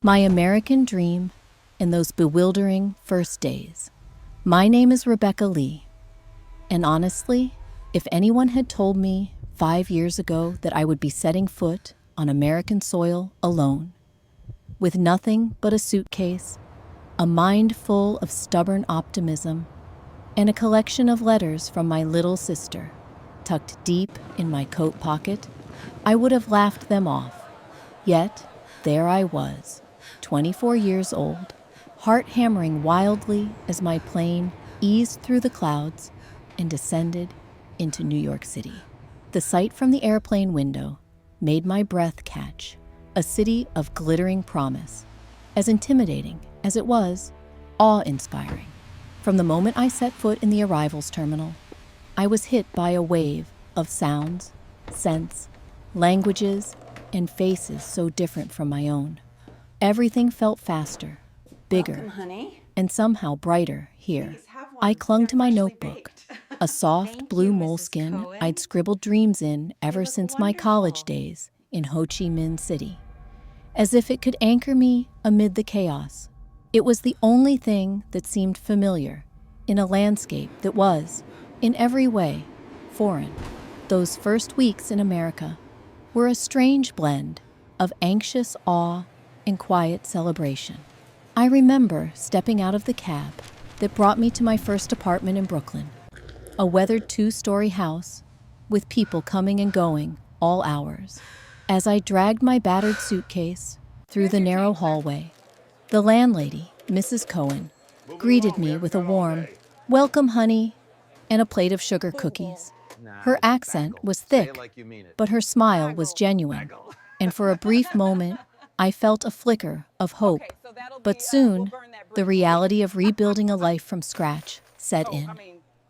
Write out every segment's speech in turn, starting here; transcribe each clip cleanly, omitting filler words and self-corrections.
My American Dream and Those Bewildering First Days. My name is Rebecca Lee, and honestly, if anyone had told me 5 years ago that I would be setting foot on American soil alone, with nothing but a suitcase, a mind full of stubborn optimism, and a collection of letters from my little sister tucked deep in my coat pocket, I would have laughed them off. Yet, there I was, 24 years old, heart hammering wildly as my plane eased through the clouds and descended into New York City. The sight from the airplane window made my breath catch, a city of glittering promise, as intimidating as it was awe-inspiring. From the moment I set foot in the arrivals terminal, I was hit by a wave of sounds, scents, languages, and faces so different from my own. Everything felt faster, bigger, Welcome, honey. and somehow brighter here. Please have one. I clung to my They're notebook, freshly a soft Thank blue you, Mrs. moleskin Cohen. I'd scribbled dreams in ever look since my college wonderful. days in Ho Chi Minh City. As if it could anchor me amid the chaos. It was the only thing that seemed familiar in a landscape that was, in every way, foreign. Those first weeks in America were a strange blend of anxious awe and quiet celebration. I remember stepping out of the cab that brought me to my first apartment in Brooklyn, a weathered 2-story house with people coming and going all hours. As I dragged my battered suitcase through the narrow hallway, the landlady, Mrs. Cohen, greeted me with a warm, "Welcome, honey," and a plate of sugar cookies. Her accent was thick, but her smile was genuine, and for a brief moment, I felt a flicker of hope. But soon, the reality of rebuilding a life from scratch set in.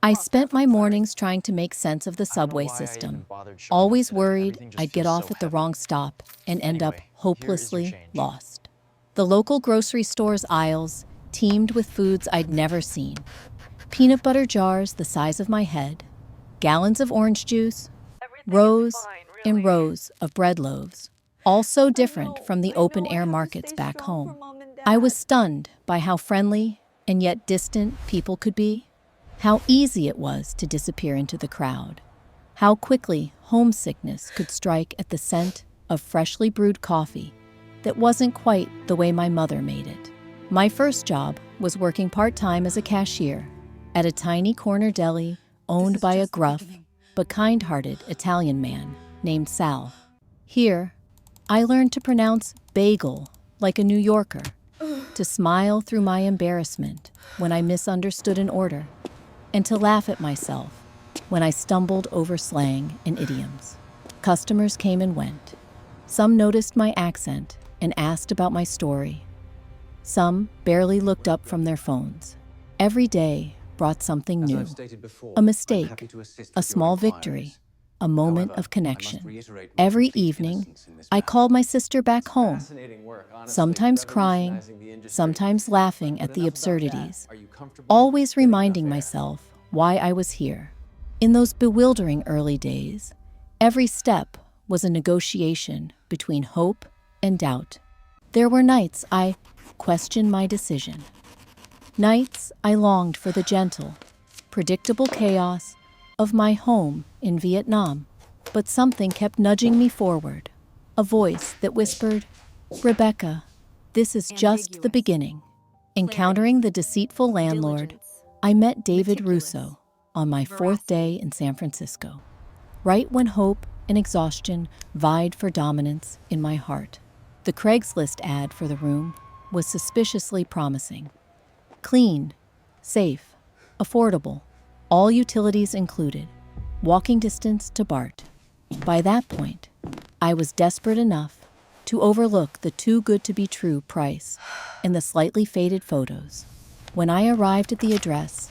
I spent my mornings trying to make sense of the subway system, always worried I'd get off at the wrong stop and end up hopelessly lost. The local grocery store's aisles teemed with foods I'd never seen. Peanut butter jars the size of my head, gallons of orange juice, rows and rows of bread loaves, all so different from the open-air markets back home. I was stunned by how friendly and yet distant people could be, how easy it was to disappear into the crowd, how quickly homesickness could strike at the scent of freshly brewed coffee that wasn't quite the way my mother made it. My first job was working part-time as a cashier at a tiny corner deli owned by a gruff but kind-hearted Italian man named Sal. Here, I learned to pronounce bagel like a New Yorker, to smile through my embarrassment when I misunderstood an order, and to laugh at myself when I stumbled over slang and idioms. Customers came and went. Some noticed my accent and asked about my story. Some barely looked up from their phones. Every day brought something new. A mistake, a small victory, a moment of connection. Every evening, I called my sister back home, sometimes crying, sometimes laughing at the absurdities, always reminding myself why I was here. In those bewildering early days, every step was a negotiation between hope and doubt. There were nights I questioned my decision. Nights I longed for the gentle, predictable chaos of my home in Vietnam. But something kept nudging me forward, a voice that whispered, "Rebecca, this is just the beginning." Encountering the deceitful landlord, I met David Russo on my 4th day in San Francisco, right when hope and exhaustion vied for dominance in my heart. The Craigslist ad for the room was suspiciously promising. Clean, safe, affordable, all utilities included, walking distance to BART. By that point, I was desperate enough to overlook the too-good-to-be-true price and the slightly faded photos. When I arrived at the address,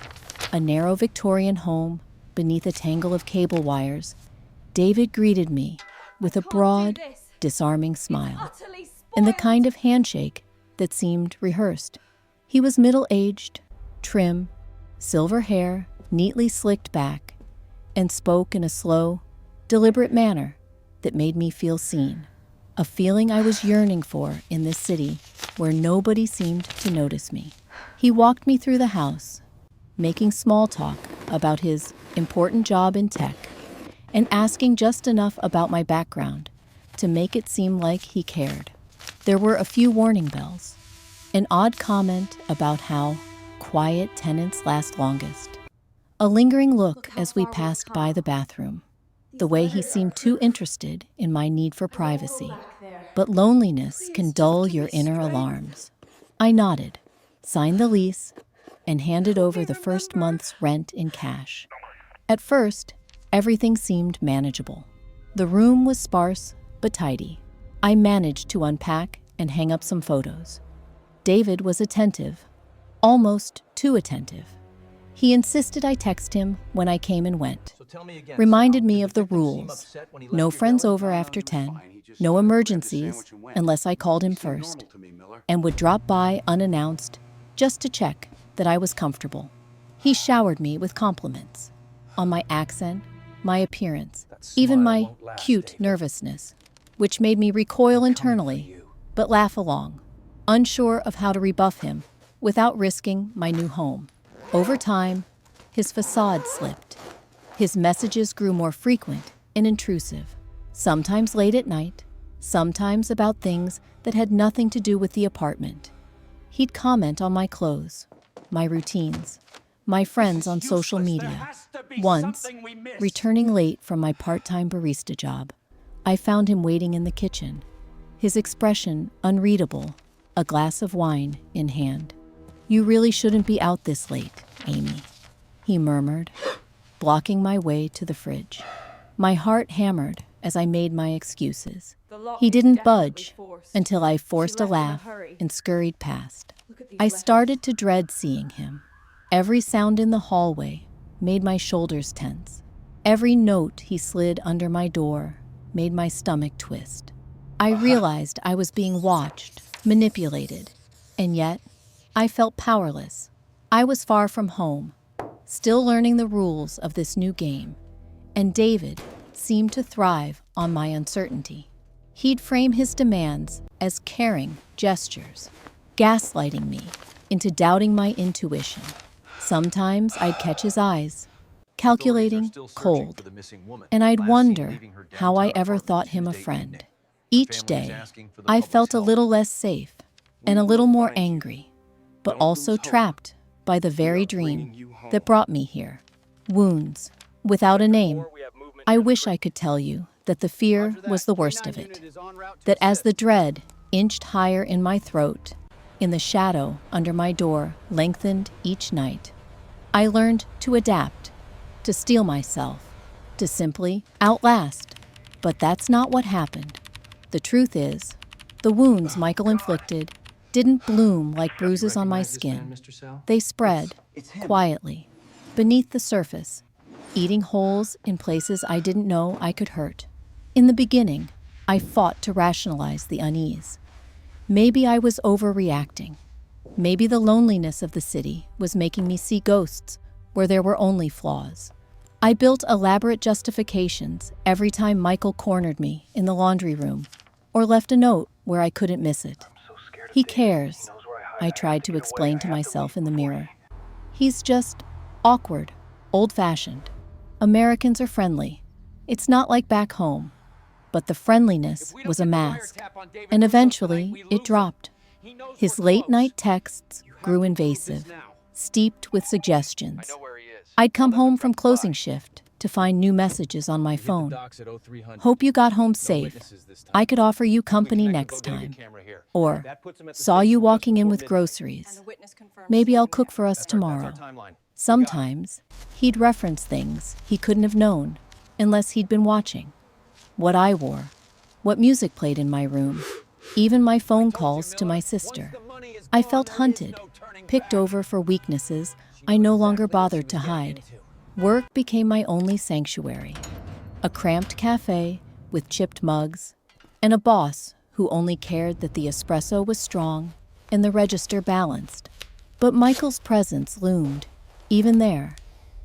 a narrow Victorian home beneath a tangle of cable wires, David greeted me with a broad, disarming smile and the kind of handshake that seemed rehearsed. He was middle-aged, trim, silver hair neatly slicked back, and spoke in a slow, deliberate manner that made me feel seen, a feeling I was yearning for in this city where nobody seemed to notice me. He walked me through the house, making small talk about his important job in tech and asking just enough about my background to make it seem like he cared. There were a few warning bells, an odd comment about how quiet tenants last longest, a lingering look as we passed by the bathroom, the way he seemed too interested in my need for privacy. But loneliness can dull your inner alarms. I nodded, signed the lease, and handed over the first month's rent in cash. At first, everything seemed manageable. The room was sparse but tidy. I managed to unpack and hang up some photos. David was attentive, almost too attentive. He insisted I text him when I came and went, reminded me of the rules: no friends over after 10, no emergencies unless I called him first, and would drop by unannounced just to check that I was comfortable. He showered me with compliments on my accent, my appearance, even my cute nervousness, which made me recoil internally, but laugh along, unsure of how to rebuff him without risking my new home. Over time, his facade slipped. His messages grew more frequent and intrusive, sometimes late at night, sometimes about things that had nothing to do with the apartment. He'd comment on my clothes, my routines, my friends on social media. Once, returning late from my part-time barista job, I found him waiting in the kitchen, his expression unreadable, a glass of wine in hand. "You really shouldn't be out this late, Amy," he murmured, blocking my way to the fridge. My heart hammered as I made my excuses. He didn't budge until I forced a laugh and scurried past. I started to dread seeing him. Every sound in the hallway made my shoulders tense. Every note he slid under my door made my stomach twist. I realized I was being watched, manipulated, and yet I felt powerless. I was far from home, still learning the rules of this new game, and David seemed to thrive on my uncertainty. He'd frame his demands as caring gestures, gaslighting me into doubting my intuition. Sometimes I'd catch his eyes, calculating, cold, and I'd wonder how I ever thought him a friend. Each day, I felt a little less safe and a little more angry, but also trapped by the very dream that brought me here. Wounds, without a name. I wish I could tell you that the fear was the worst of it, that as the dread inched higher in my throat, in the shadow under my door lengthened each night, I learned to adapt, to steel myself, to simply outlast. But that's not what happened. The truth is, the wounds Michael inflicted didn't bloom like bruises on my skin. They spread, quietly, beneath the surface, eating holes in places I didn't know I could hurt. In the beginning, I fought to rationalize the unease. Maybe I was overreacting. Maybe the loneliness of the city was making me see ghosts where there were only flaws. I built elaborate justifications every time Michael cornered me in the laundry room or left a note where I couldn't miss it. He cares, I tried to explain to myself in the mirror. He's just awkward, old-fashioned. Americans are friendly. It's not like back home. But the friendliness was a mask, and eventually it dropped. His late-night texts grew invasive, steeped with suggestions. I'd come home from closing shift to find new messages on my phone. "Hope you got home safe. I could offer you company next time." Or, "Saw you walking in with groceries. Maybe I'll cook for us tomorrow." Sometimes, he'd reference things he couldn't have known unless he'd been watching. What I wore, what music played in my room, even my phone calls to my sister. I felt hunted, picked over for weaknesses I no longer bothered to hide. Work became my only sanctuary. A cramped cafe with chipped mugs, and a boss who only cared that the espresso was strong and the register balanced. But Michael's presence loomed, even there.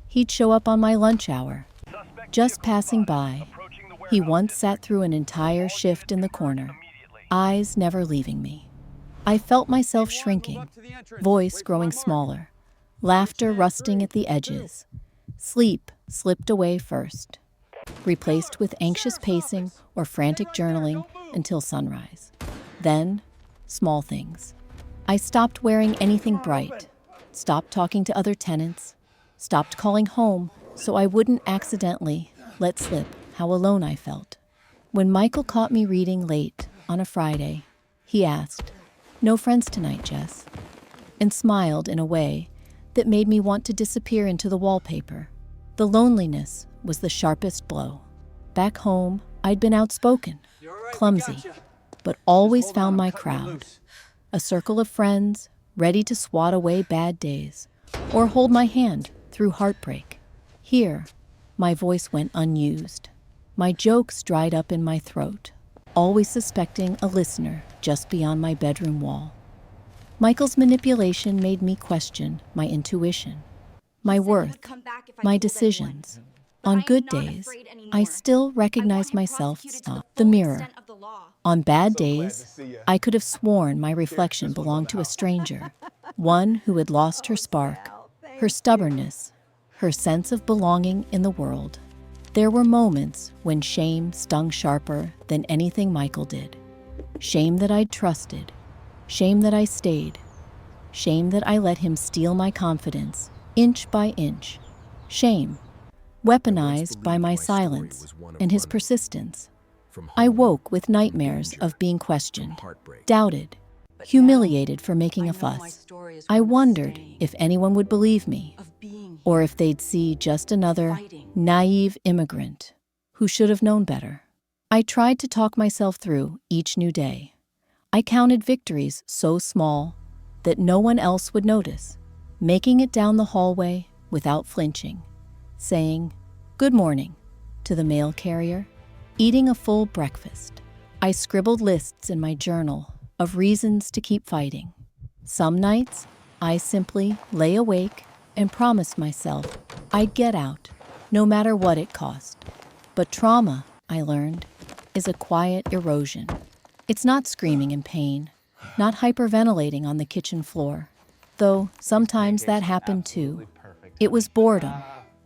He'd show up on my lunch hour, just passing by. He once sat through an entire shift in the corner, eyes never leaving me. I felt myself shrinking, voice growing smaller, laughter rusting at the edges. Sleep slipped away first, replaced with anxious pacing or frantic journaling until sunrise. Then, small things. I stopped wearing anything bright, stopped talking to other tenants, stopped calling home so I wouldn't accidentally let slip how alone I felt. When Michael caught me reading late on a Friday, he asked, "No friends tonight, Jess?" and smiled in a way that made me want to disappear into the wallpaper. The loneliness was the sharpest blow. Back home, I'd been outspoken, clumsy, but always found my crowd. A circle of friends, ready to swat away bad days, or hold my hand through heartbreak. Here, my voice went unused. My jokes dried up in my throat, always suspecting a listener just beyond my bedroom wall. Michael's manipulation made me question my intuition, my worth, my decisions. On good days, I still recognized myself, not the mirror. On bad days, I could have sworn my reflection belonged to a stranger, one who had lost her spark, her stubbornness, her sense of belonging in the world. There were moments when shame stung sharper than anything Michael did. Shame that I'd trusted, shame that I stayed, shame that I let him steal my confidence, inch by inch. Shame, weaponized by my silence and his persistence. I woke with nightmares of being questioned, doubted, humiliated for making a fuss. I wondered if anyone would believe me, or if they'd see just another naive immigrant who should have known better. I tried to talk myself through each new day. I counted victories so small that no one else would notice, making it down the hallway without flinching, saying, "Good morning," to the mail carrier, eating a full breakfast. I scribbled lists in my journal of reasons to keep fighting. Some nights, I simply lay awake and promised myself I'd get out, no matter what it cost. But trauma, I learned, is a quiet erosion. It's not screaming in pain, not hyperventilating on the kitchen floor, though sometimes that happened too. It was boredom,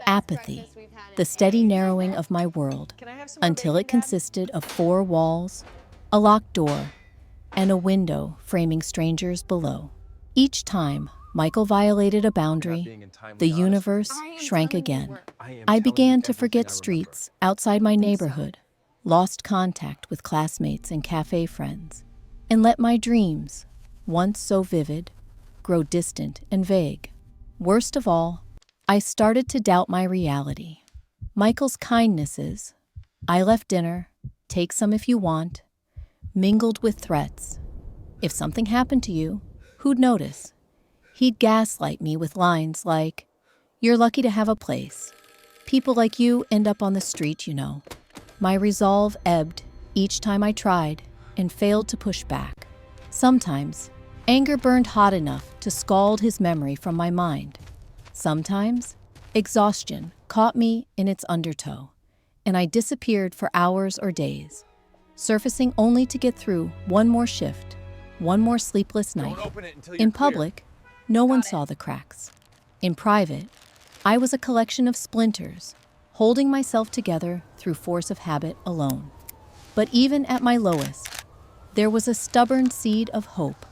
apathy, the steady narrowing of my world, until it consisted of 4 walls, a locked door, and a window framing strangers below. Each time Michael violated a boundary, the universe shrank again. I began to forget streets outside my neighborhood, lost contact with classmates and cafe friends, and let my dreams, once so vivid, grow distant and vague. Worst of all, I started to doubt my reality. Michael's kindnesses, "I left dinner, take some if you want," mingled with threats. If something happened to you, who'd notice? He'd gaslight me with lines like, "You're lucky to have a place. People like you end up on the street, you know." My resolve ebbed each time I tried and failed to push back. Sometimes, anger burned hot enough to scald his memory from my mind. Sometimes, exhaustion caught me in its undertow, and I disappeared for hours or days, surfacing only to get through one more shift, one more sleepless night. In public, no one saw the cracks. In private, I was a collection of splinters, holding myself together through force of habit alone. But even at my lowest, there was a stubborn seed of hope.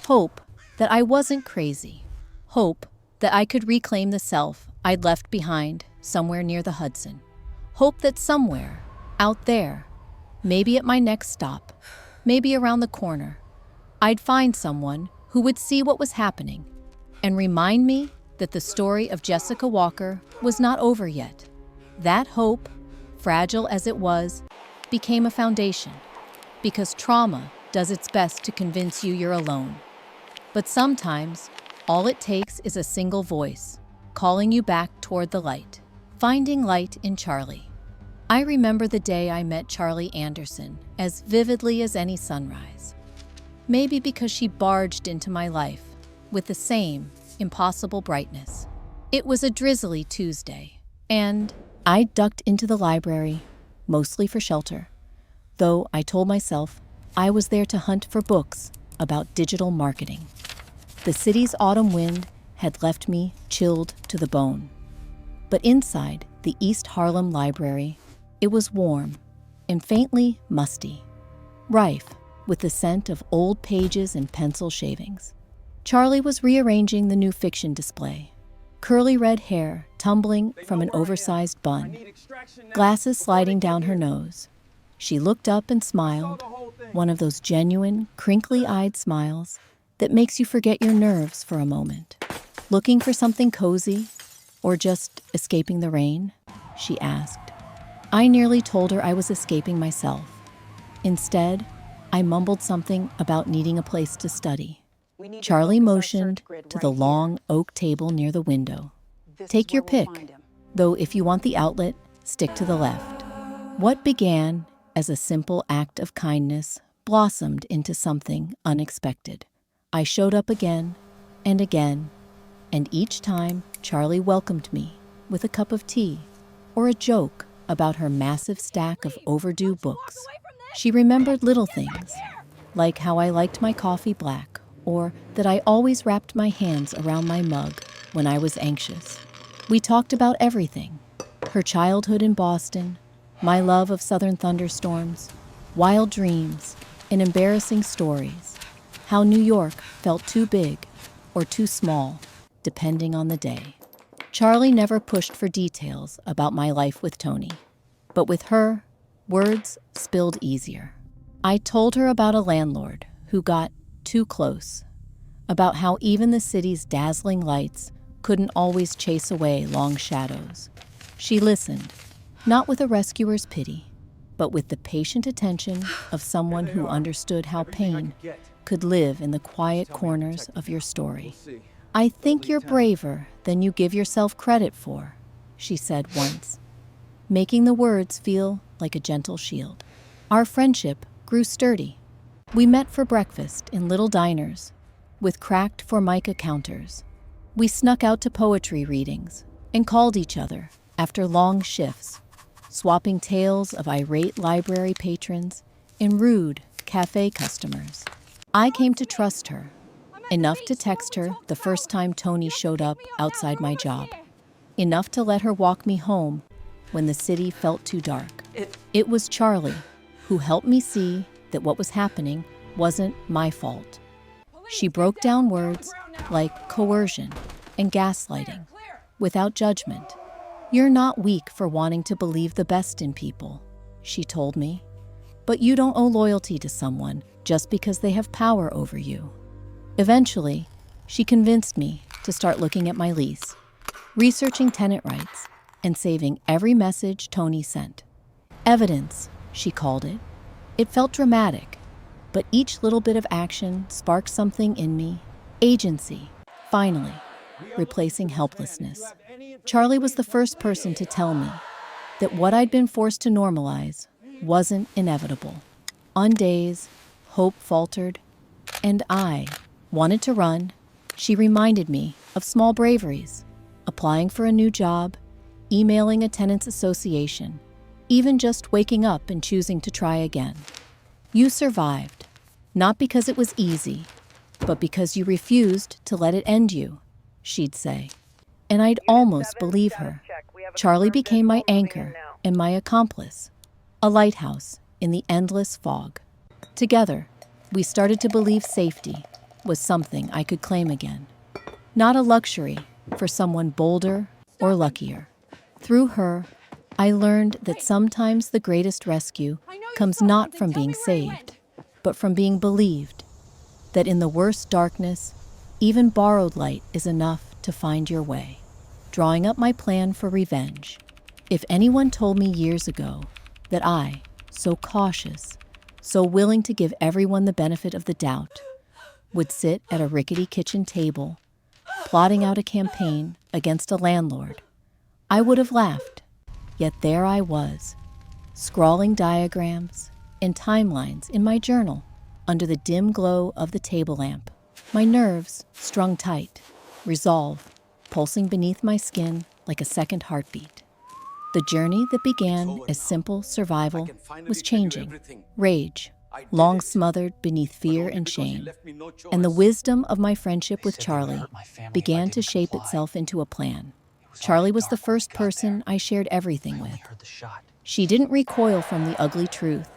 Hope that I wasn't crazy. Hope that I could reclaim the self I'd left behind somewhere near the Hudson. Hope that somewhere, out there, maybe at my next stop, maybe around the corner, I'd find someone who would see what was happening and remind me that the story of Jessica Walker was not over yet. That hope, fragile as it was, became a foundation, because trauma does its best to convince you you're alone. But sometimes, all it takes is a single voice, calling you back toward the light. Finding light in Charlie. I remember the day I met Charlie Anderson as vividly as any sunrise. Maybe because she barged into my life with the same impossible brightness. It was a drizzly Tuesday, and I ducked into the library, mostly for shelter, though I told myself I was there to hunt for books about digital marketing. The city's autumn wind had left me chilled to the bone. But inside the East Harlem Library, it was warm and faintly musty, rife with the scent of old pages and pencil shavings. Charlie was rearranging the new fiction display, curly red hair tumbling from an oversized bun, glasses sliding down her nose. She looked up and smiled, one of those genuine, crinkly-eyed smiles that makes you forget your nerves for a moment. "Looking for something cozy? Or just escaping the rain?" she asked. I nearly told her I was escaping myself. Instead, I mumbled something about needing a place to study. Charlie motioned to the long oak table near the window. "Take your pick, though if you want the outlet, stick to the left." What began as a simple act of kindness blossomed into something unexpected. I showed up again and again, and each time Charlie welcomed me with a cup of tea or a joke about her massive stack of overdue books. She remembered little things, like how I liked my coffee black, or that I always wrapped my hands around my mug when I was anxious. We talked about everything: her childhood in Boston, my love of southern thunderstorms, wild dreams, and embarrassing stories, how New York felt too big or too small, depending on the day. Charlie never pushed for details about my life with Tony, but with her, words spilled easier. I told her about a landlord who got too close, about how even the city's dazzling lights couldn't always chase away long shadows. She listened, not with a rescuer's pity, but with the patient attention of someone who understood how pain could live in the quiet corners of your story. "I think you're braver than you give yourself credit for," she said once, making the words feel like a gentle shield. Our friendship grew sturdy. We met for breakfast in little diners with cracked formica counters. We snuck out to poetry readings and called each other after long shifts, swapping tales of irate library patrons and rude cafe customers. I came to trust her, enough to text her the first time Tony showed up outside my job, enough to let her walk me home when the city felt too dark. It was Charlie who helped me see that what was happening wasn't my fault. She broke down words like coercion and gaslighting without judgment. "You're not weak for wanting to believe the best in people," she told me, "but you don't owe loyalty to someone just because they have power over you." Eventually, she convinced me to start looking at my lease, researching tenant rights, and saving every message Tony sent. Evidence, she called it. It felt dramatic, but each little bit of action sparked something in me. Agency, finally, replacing helplessness. Charlie was the first person to tell me that what I'd been forced to normalize wasn't inevitable. On days hope faltered and I wanted to run, she reminded me of small braveries: applying for a new job, emailing a tenants association, even just waking up and choosing to try again. "You survived, not because it was easy, but because you refused to let it end you," she'd say. And I'd almost believe her. Charlie became my anchor and my accomplice, a lighthouse in the endless fog. Together, we started to believe safety was something I could claim again, not a luxury for someone bolder or luckier. Through her, I learned that sometimes the greatest rescue comes not from being saved, but from being believed, that in the worst darkness, even borrowed light is enough to find your way. Drawing up my plan for revenge. If anyone told me years ago that I, so cautious, so willing to give everyone the benefit of the doubt, would sit at a rickety kitchen table, plotting out a campaign against a landlord, I would have laughed. Yet there I was, scrawling diagrams and timelines in my journal under the dim glow of the table lamp, my nerves strung tight, resolve pulsing beneath my skin like a second heartbeat. The journey that began as simple survival was changing. Rage long smothered beneath fear and shame. And the wisdom of my friendship with Charlie began to shape itself into a plan. Charlie was the first person I shared everything with. She didn't recoil from the ugly truth,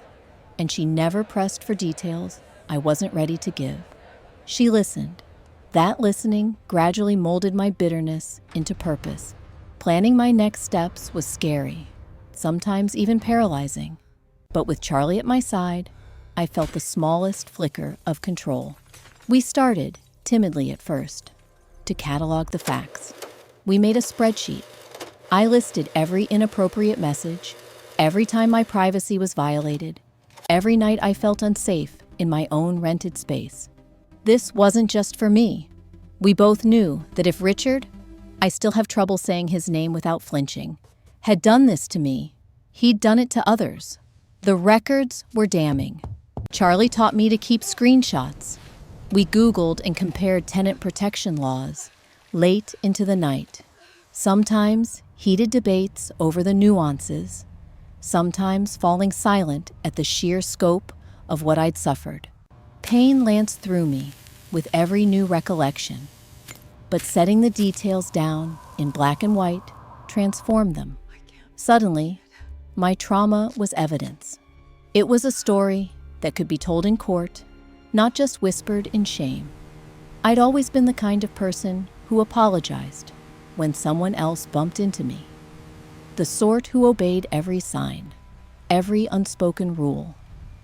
and she never pressed for details I wasn't ready to give. She listened. That listening gradually molded my bitterness into purpose. Planning my next steps was scary, sometimes even paralyzing. But with Charlie at my side, I felt the smallest flicker of control. We started, timidly at first, to catalog the facts. We made a spreadsheet. I listed every inappropriate message, every time my privacy was violated, every night I felt unsafe in my own rented space. This wasn't just for me. We both knew that if Richard, I still have trouble saying his name without flinching, had done this to me, he'd done it to others. The records were damning. Charlie taught me to keep screenshots. We Googled and compared tenant protection laws late into the night. Sometimes heated debates over the nuances, sometimes falling silent at the sheer scope of what I'd suffered. Pain lanced through me with every new recollection, but setting the details down in black and white transformed them. Suddenly, my trauma was evidence. It was a story that could be told in court, not just whispered in shame. I'd always been the kind of person who apologized when someone else bumped into me, the sort who obeyed every sign, every unspoken rule,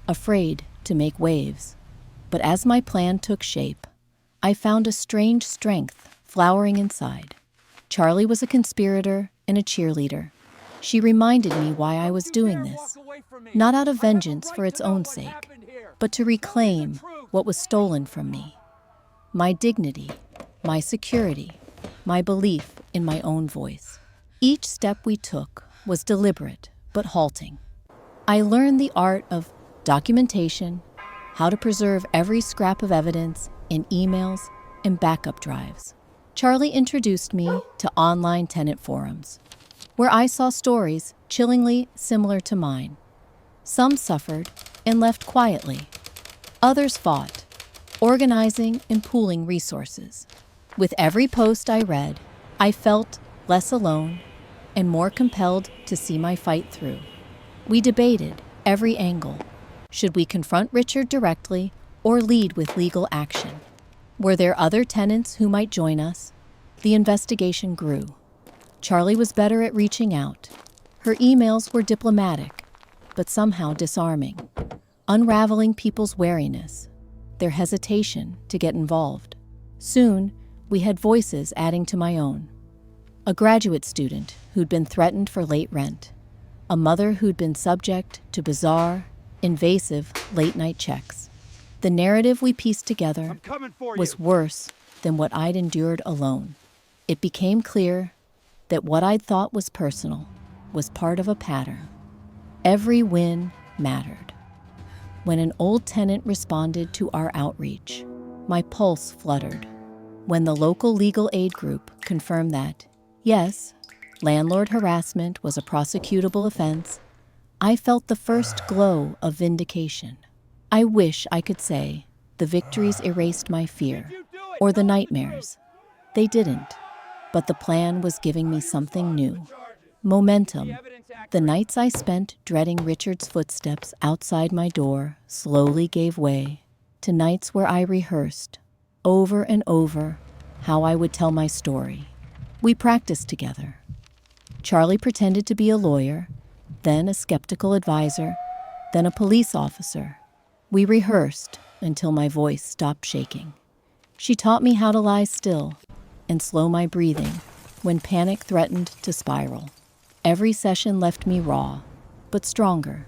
afraid to make waves. But as my plan took shape, I found a strange strength flowering inside. Charlie was a conspirator and a cheerleader. She reminded me why I was doing this, not out of vengeance for its own sake, but to reclaim what was stolen from me. My dignity, my security, my belief in my own voice. Each step we took was deliberate but halting. I learned the art of documentation, how to preserve every scrap of evidence in emails and backup drives. Charlie introduced me to online tenant forums, where I saw stories chillingly similar to mine. Some suffered and left quietly. Others fought, organizing and pooling resources. With every post I read, I felt less alone and more compelled to see my fight through. We debated every angle. Should we confront Richard directly or lead with legal action? Were there other tenants who might join us? The investigation grew. Charlie was better at reaching out. Her emails were diplomatic, but somehow disarming, unraveling people's wariness, their hesitation to get involved. Soon, we had voices adding to my own. A graduate student who'd been threatened for late rent, a mother who'd been subject to bizarre, invasive late-night checks. The narrative we pieced together was worse than what I'd endured alone. It became clear that what I'd thought was personal was part of a pattern. Every win mattered. When an old tenant responded to our outreach, my pulse fluttered. When the local legal aid group confirmed that, yes, landlord harassment was a prosecutable offense, I felt the first glow of vindication. I wish I could say the victories erased my fear or the nightmares. They didn't, but the plan was giving me something new. Momentum. The nights I spent dreading Richard's footsteps outside my door slowly gave way to nights where I rehearsed, over and over, how I would tell my story. We practiced together. Charlie pretended to be a lawyer, then a skeptical advisor, then a police officer. We rehearsed until my voice stopped shaking. She taught me how to lie still and slow my breathing when panic threatened to spiral. Every session left me raw, but stronger.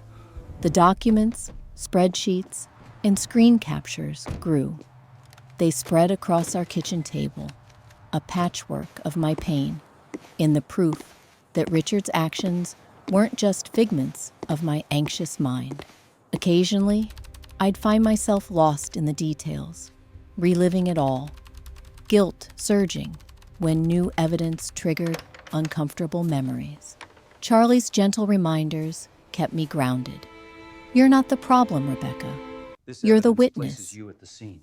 The documents, spreadsheets, and screen captures grew. They spread across our kitchen table, a patchwork of my pain, in the proof that Richard's actions weren't just figments of my anxious mind. Occasionally, I'd find myself lost in the details, reliving it all, guilt surging when new evidence triggered uncomfortable memories. Charlie's gentle reminders kept me grounded. You're not the problem, Rebecca. You're the witness.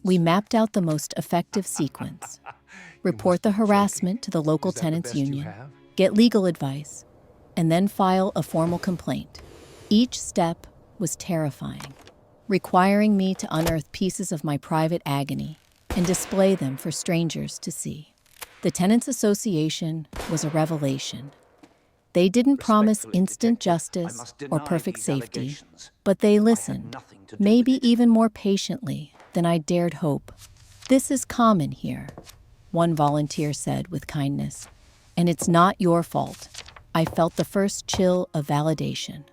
We mapped out the most effective sequence. Report the harassment to the local tenants union, get legal advice, and then file a formal complaint. Each step was terrifying, requiring me to unearth pieces of my private agony and display them for strangers to see. The Tenants Association was a revelation. They didn't promise instant justice or perfect safety, but they listened, maybe even more patiently than I dared hope. "This is common here," one volunteer said with kindness, "and it's not your fault." I felt the first chill of validation.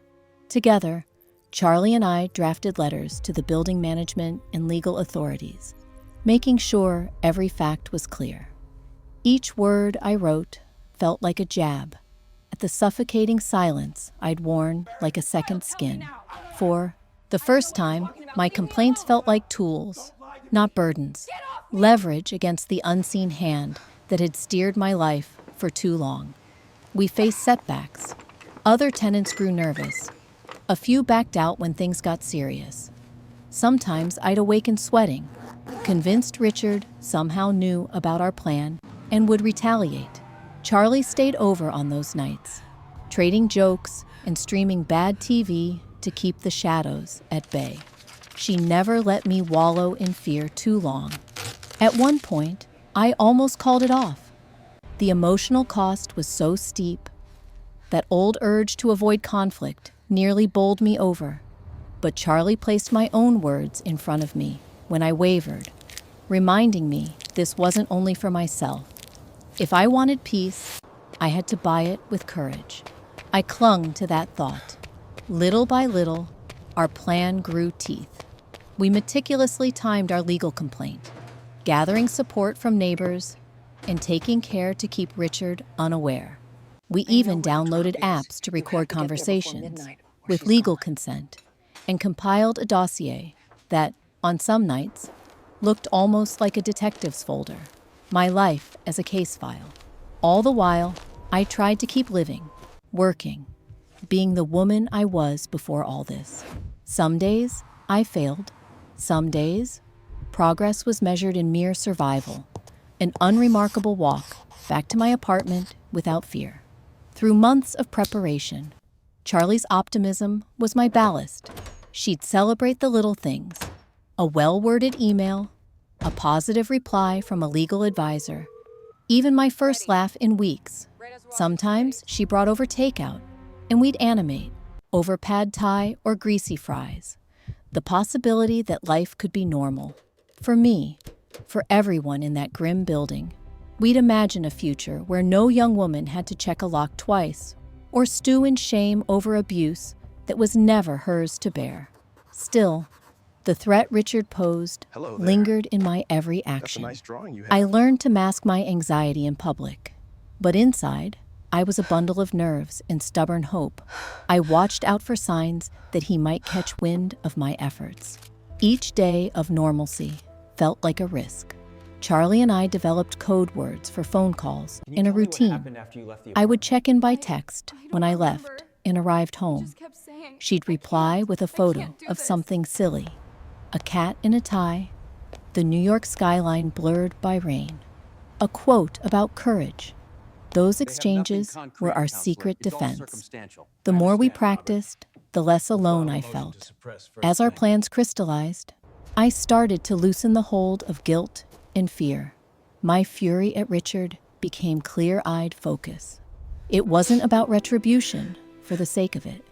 Together, Charlie and I drafted letters to the building management and legal authorities, making sure every fact was clear. Each word I wrote felt like a jab at the suffocating silence I'd worn like a second skin. For the first time, my complaints felt like tools, not burdens, leverage against the unseen hand that had steered my life for too long. We faced setbacks. Other tenants grew nervous. A few backed out when things got serious. Sometimes I'd awaken sweating, convinced Richard somehow knew about our plan and would retaliate. Charlie stayed over on those nights, trading jokes and streaming bad TV to keep the shadows at bay. She never let me wallow in fear too long. At one point, I almost called it off. The emotional cost was so steep. That old urge to avoid conflict nearly bowled me over. But Charlie placed my own words in front of me when I wavered, reminding me this wasn't only for myself. If I wanted peace, I had to buy it with courage. I clung to that thought. Little by little, our plan grew teeth. We meticulously timed our legal complaint, gathering support from neighbors and taking care to keep Richard unaware. We even downloaded apps to record conversations with legal consent and compiled a dossier that, on some nights, looked almost like a detective's folder. My life as a case file. All the while, I tried to keep living, working, being the woman I was before all this. Some days, I failed. Some days, progress was measured in mere survival, an unremarkable walk back to my apartment without fear. Through months of preparation, Charlie's optimism was my ballast. She'd celebrate the little things, a well-worded email, a positive reply from a legal advisor, even my first laugh in weeks. Sometimes she brought over takeout, and we'd animate over pad thai or greasy fries. The possibility that life could be normal. For me, for everyone in that grim building, we'd imagine a future where no young woman had to check a lock twice or stew in shame over abuse that was never hers to bear. Still, the threat Richard posed lingered in my every action. I learned to mask my anxiety in public, but inside, I was a bundle of nerves and stubborn hope. I watched out for signs that he might catch wind of my efforts. Each day of normalcy felt like a risk. Charlie and I developed code words for phone calls in a routine. I would check in by text when I left and arrived home. She'd reply with a photo of something silly. A cat in a tie, the New York skyline blurred by rain. A quote about courage. Those exchanges were our secret defense. The more we practiced, the less alone I felt. As our plans crystallized, I started to loosen the hold of guilt and fear. My fury at Richard became clear-eyed focus. It wasn't about retribution for the sake of it.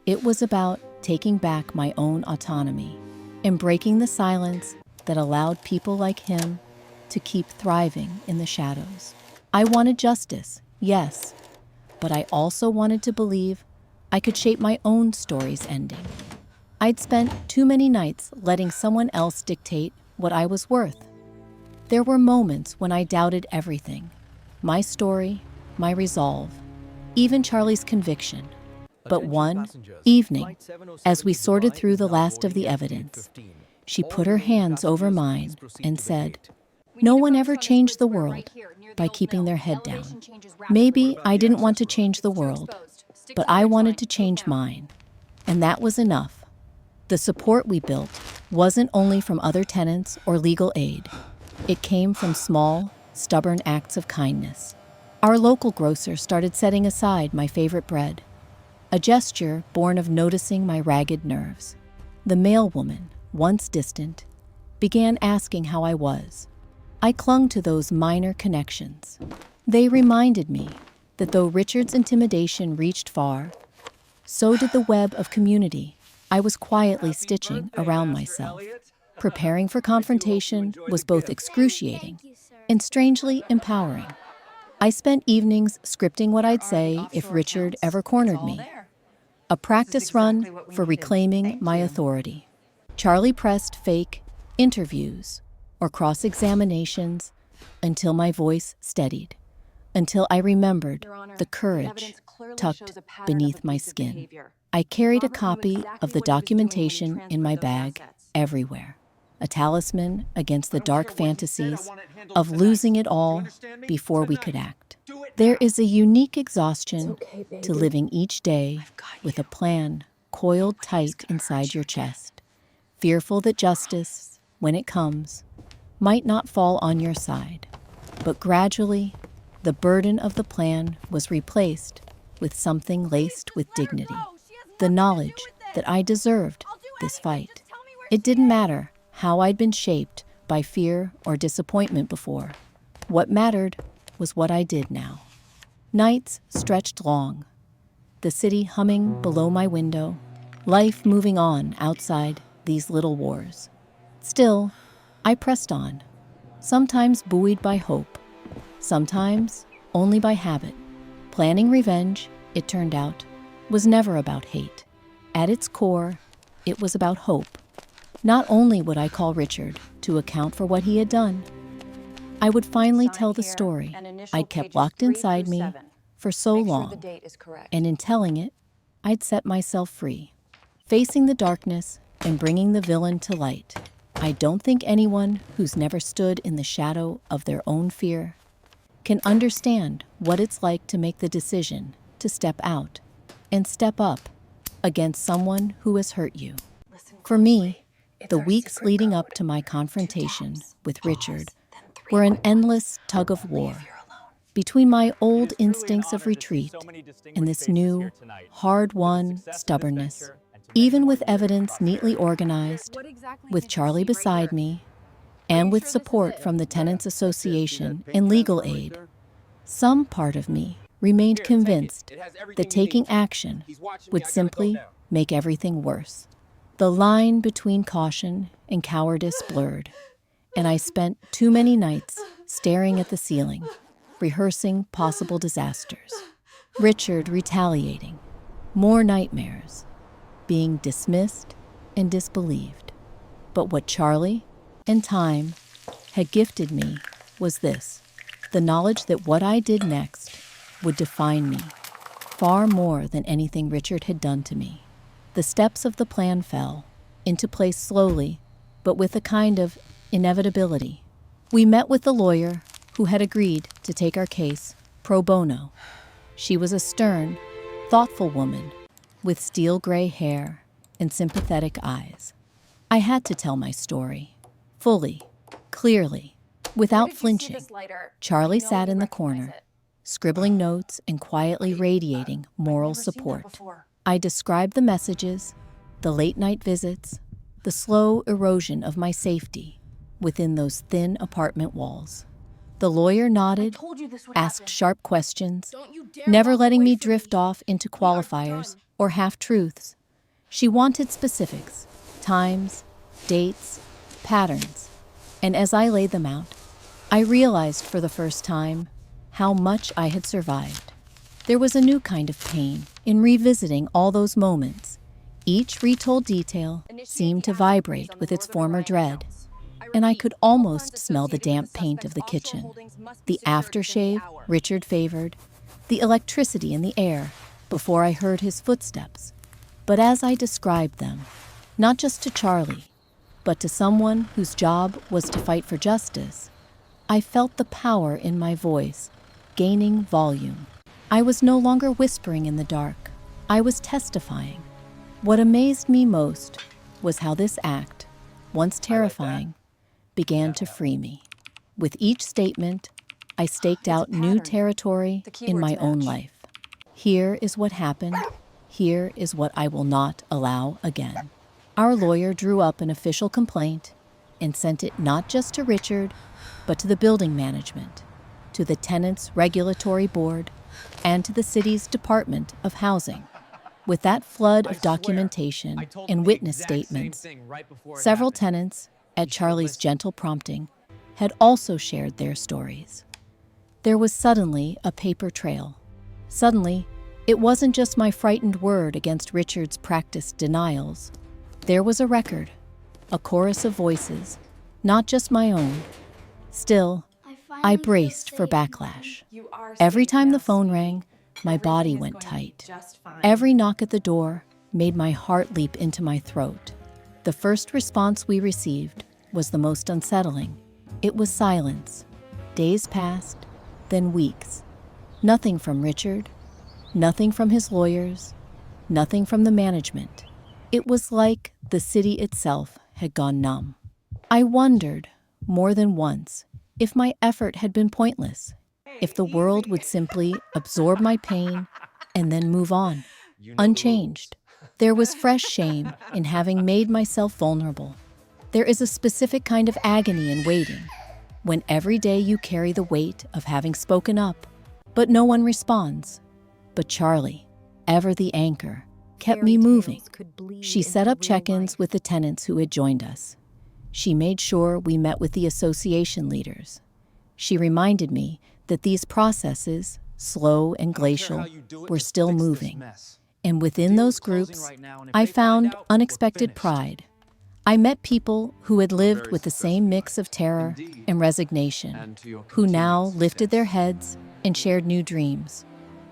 It was about taking back my own autonomy and breaking the silence that allowed people like him to keep thriving in the shadows. I wanted justice, yes, but I also wanted to believe I could shape my own story's ending. I'd spent too many nights letting someone else dictate what I was worth. There were moments when I doubted everything, my story, my resolve, even Charlie's conviction. But one evening, as we sorted through the last of the evidence, she put her hands over mine and said, "No one ever changed the world by keeping their head down. Maybe I didn't want to change the world, but I wanted to change mine. And that was enough." The support we built wasn't only from other tenants or legal aid. It came from small, stubborn acts of kindness. Our local grocer started setting aside my favorite bread, a gesture born of noticing my ragged nerves. The mailwoman, once distant, began asking how I was. I clung to those minor connections. They reminded me that though Richard's intimidation reached far, so did the web of community I was quietly stitching around myself. Preparing for confrontation was both excruciating and strangely empowering. I spent evenings scripting what I'd say if Richard ever cornered me, a practice run for reclaiming my authority. Charlie pressed fake interviews or cross-examinations until my voice steadied, until I remembered the courage tucked beneath my skin. I carried a copy of the documentation in my bag everywhere, a talisman against the dark fantasies of losing it all before we could act. There is a unique exhaustion to living each day with a plan coiled tight inside your chest, fearful that justice, when it comes, might not fall on your side. But gradually, the burden of the plan was replaced with something laced with dignity, the knowledge that I deserved this fight. It didn't matter how I'd been shaped by fear or disappointment before. What mattered was what I did now. Nights stretched long, the city humming below my window, life moving on outside these little wars. Still, I pressed on, sometimes buoyed by hope, sometimes only by habit. Planning revenge, it turned out, was never about hate. At its core, it was about hope. Not only would I call Richard to account for what he had done, I would finally tell the story I'd kept locked inside me for so long, and in telling it, I'd set myself free. Facing the darkness and bringing the villain to light. I don't think anyone who's never stood in the shadow of their own fear can understand what it's like to make the decision to step out and step up against someone who has hurt you. For me, the weeks leading up to my confrontation with Richard were an endless tug of war between my old instincts of retreat and this new, hard-won stubbornness. Even with evidence neatly organized, with Charlie beside me, and with support from the Tenants Association and legal aid, some part of me remained convinced that taking action would simply make everything worse. The line between caution and cowardice blurred, and I spent too many nights staring at the ceiling, rehearsing possible disasters. Richard retaliating, more nightmares, being dismissed and disbelieved. But what Charlie and time had gifted me was this, the knowledge that what I did next would define me, far more than anything Richard had done to me. The steps of the plan fell into place slowly, but with a kind of inevitability. We met with the lawyer who had agreed to take our case pro bono. She was a stern, thoughtful woman with steel gray hair and sympathetic eyes. I had to tell my story, fully, clearly, without flinching. Charlie sat in the corner, scribbling notes and quietly radiating moral support. I described the messages, the late-night visits, the slow erosion of my safety within those thin apartment walls. The lawyer nodded, asked sharp questions, never letting me drift off into qualifiers or half-truths. She wanted specifics, times, dates, patterns, and as I laid them out, I realized for the first time how much I had survived. There was a new kind of pain in revisiting all those moments. Each retold detail seemed to vibrate with its former dread, and I could almost smell the damp paint of the kitchen, the aftershave Richard favored, the electricity in the air before I heard his footsteps. But as I described them, not just to Charlie, but to someone whose job was to fight for justice, I felt the power in my voice gaining volume. I was no longer whispering in the dark. I was testifying. What amazed me most was how this act, once terrifying, began to free me. With each statement, I staked out new territory in my own life. Here is what happened. Here is what I will not allow again. Our lawyer drew up an official complaint and sent it not just to Richard, but to the building management, to the Tenants Regulatory Board, and to the city's Department of Housing. With that flood of documentation and witness statements, several tenants, at Charlie's gentle prompting, had also shared their stories. There was suddenly a paper trail. Suddenly, it wasn't just my frightened word against Richard's practiced denials. There was a record, a chorus of voices, not just my own. Still, I braced for backlash. Every time the phone rang, my body went tight. Every knock at the door made my heart leap into my throat. The first response we received was the most unsettling. It was silence. Days passed, then weeks. Nothing from Richard, nothing from his lawyers, nothing from the management. It was like the city itself had gone numb. I wondered, more than once, if my effort had been pointless, if the world would simply absorb my pain and then move on, unchanged. There was fresh shame in having made myself vulnerable. There is a specific kind of agony in waiting, when every day you carry the weight of having spoken up, but no one responds. But Charlie, ever the anchor, kept me moving. She set up check-ins with the tenants who had joined us. She made sure we met with the association leaders. She reminded me that these processes, slow and glacial, were still moving. And within those groups, I found unexpected pride. I met people who had lived with the same mix of terror and resignation, who now lifted their heads and shared new dreams.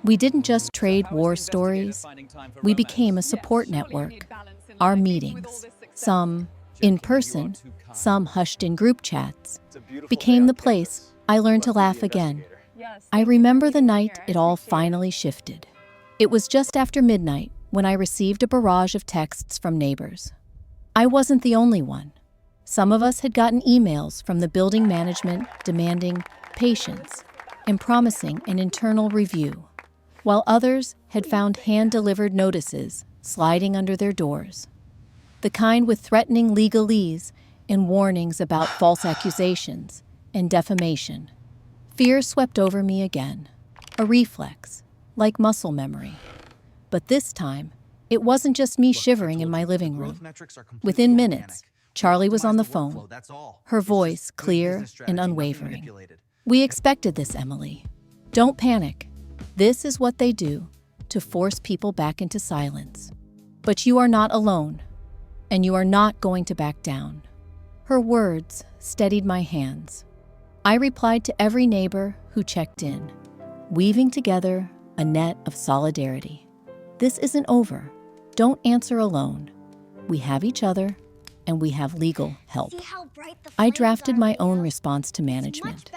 We didn't just trade war stories, we became a support network. Our meetings, some in person, some hushed in group chats, became the place I learned to laugh again. I remember the night it all finally shifted. It was just after midnight when I received a barrage of texts from neighbors. I wasn't the only one. Some of us had gotten emails from the building management demanding patience and promising an internal review, while others had found hand-delivered notices sliding under their doors. The kind with threatening legalese and warnings about false accusations and defamation. Fear swept over me again, a reflex, like muscle memory. But this time, it wasn't just me shivering in my living room. Within minutes, Charlie was on the phone, her voice clear and unwavering. "We expected this, Emily. Don't panic. This is what they do to force people back into silence. But you are not alone, and you are not going to back down." Her words steadied my hands. I replied to every neighbor who checked in, weaving together a net of solidarity. This isn't over. Don't answer alone. We have each other, and we have legal help. I drafted my own response to management.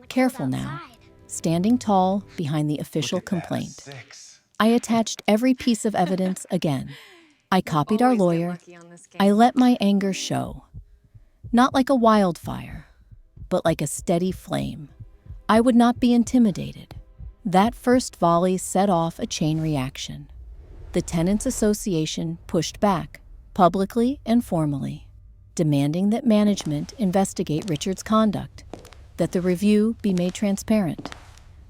Careful now, standing tall behind the official complaint. I attached every piece of evidence again. I copied our lawyer. I let my anger show. Not like a wildfire, but like a steady flame. I would not be intimidated. That first volley set off a chain reaction. The Tenants Association pushed back, publicly and formally, demanding that management investigate Richard's conduct, that the review be made transparent,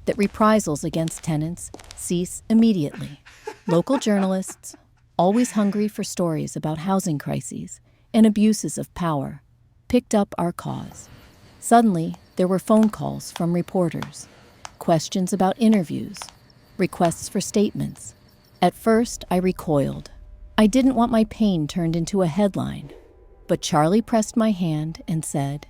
that reprisals against tenants cease immediately. Local journalists, always hungry for stories about housing crises and abuses of power, picked up our cause. Suddenly, there were phone calls from reporters, questions about interviews, requests for statements. At first, I recoiled. I didn't want my pain turned into a headline. But Charlie pressed my hand and said,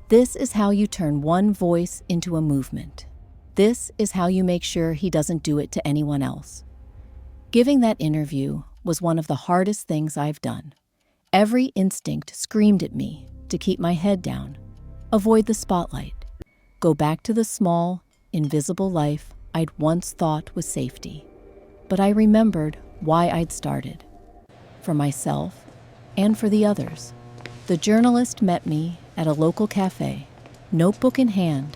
"This is how you turn one voice into a movement. This is how you make sure he doesn't do it to anyone else." Giving that interview was one of the hardest things I've done. Every instinct screamed at me to keep my head down, avoid the spotlight, go back to the small, invisible life I'd once thought was safety. But I remembered why I'd started. For myself and for the others. The journalist met me at a local cafe, notebook in hand,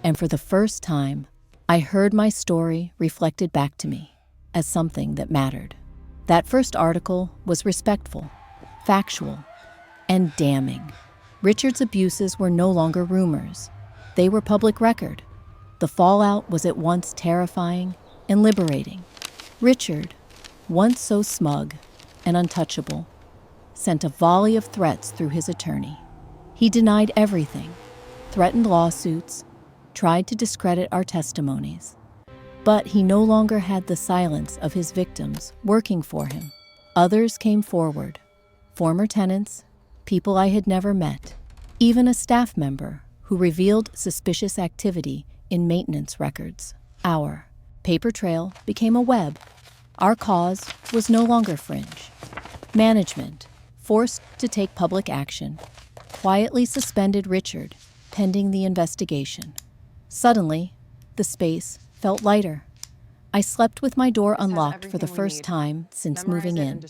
and for the first time, I heard my story reflected back to me as something that mattered. That first article was respectful, factual, and damning. Richard's abuses were no longer rumors. They were public record. The fallout was at once terrifying and liberating. Richard, once so smug and untouchable, sent a volley of threats through his attorney. He denied everything, threatened lawsuits, tried to discredit our testimonies. But he no longer had the silence of his victims working for him. Others came forward, former tenants, people I had never met, even a staff member who revealed suspicious activity in maintenance records. Our paper trail became a web. Our cause was no longer fringe. Management, forced to take public action, quietly suspended Richard pending the investigation. Suddenly, the space felt lighter. I slept with my door unlocked for the first time since moving in.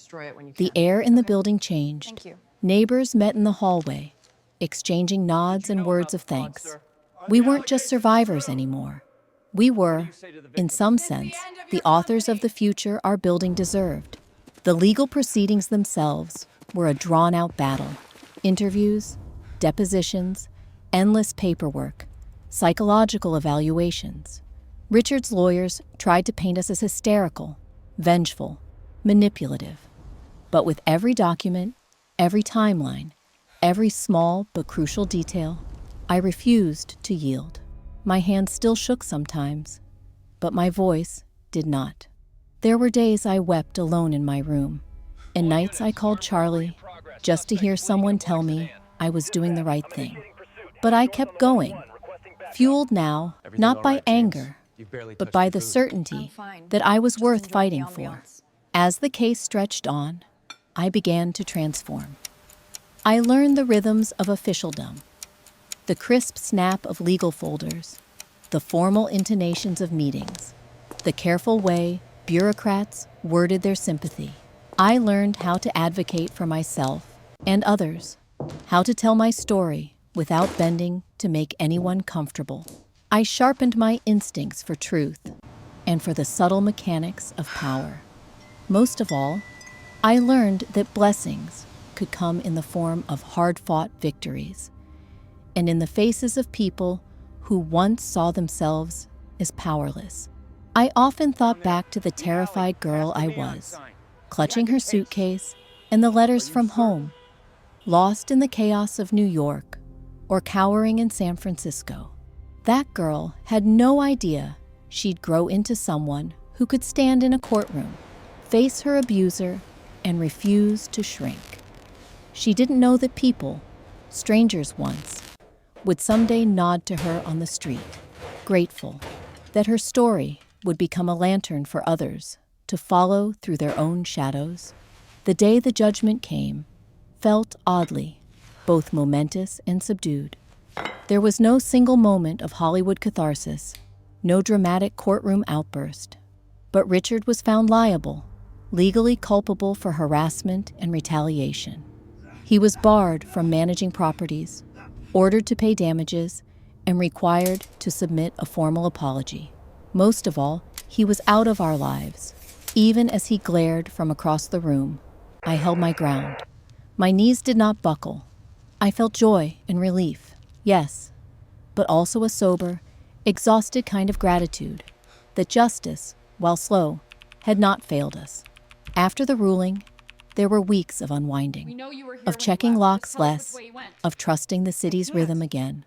The air in the building changed. Neighbors met in the hallway, exchanging nods and words of thanks. We weren't just survivors anymore. We were, in some sense, the authors of the future our building deserved. The legal proceedings themselves were a drawn-out battle. Interviews, depositions, endless paperwork, psychological evaluations. Richard's lawyers tried to paint us as hysterical, vengeful, manipulative. But with every document, every timeline, every small but crucial detail, I refused to yield. My hands still shook sometimes, but my voice did not. There were days I wept alone in my room, and nights I called Charlie just to hear someone tell me I was doing the right thing. But I kept going, fueled now not by anger, but by the certainty that I was worth fighting for. As the case stretched on, I began to transform. I learned the rhythms of officialdom, the crisp snap of legal folders, the formal intonations of meetings, the careful way bureaucrats worded their sympathy. I learned how to advocate for myself and others, how to tell my story without bending to make anyone comfortable. I sharpened my instincts for truth and for the subtle mechanics of power. Most of all, I learned that blessings could come in the form of hard-fought victories and in the faces of people who once saw themselves as powerless. I often thought back to the terrified girl I was, clutching her suitcase and the letters from home, lost in the chaos of New York or cowering in San Francisco. That girl had no idea she'd grow into someone who could stand in a courtroom, face her abuser, and refuse to shrink. She didn't know that people, strangers once, would someday nod to her on the street, grateful that her story would become a lantern for others to follow through their own shadows. The day the judgment came felt oddly, both momentous and subdued. There was no single moment of Hollywood catharsis, no dramatic courtroom outburst. But Richard was found liable, legally culpable for harassment and retaliation. He was barred from managing properties, ordered to pay damages, and required to submit a formal apology. Most of all, he was out of our lives. Even as he glared from across the room, I held my ground. My knees did not buckle. I felt joy and relief, yes, but also a sober, exhausted kind of gratitude that justice, while slow, had not failed us. After the ruling, there were weeks of unwinding, of checking locks less, of trusting the city's rhythm again,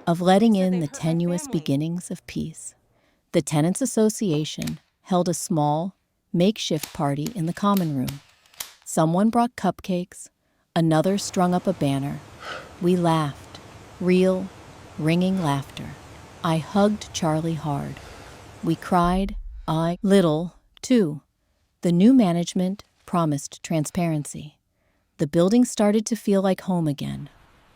of letting in the tenuous beginnings of peace. The Tenants Association held a small, makeshift party in the common room. Someone brought cupcakes, another strung up a banner. We laughed, real, ringing laughter. I hugged Charlie hard. We cried, little, too. The new management promised transparency. The building started to feel like home again,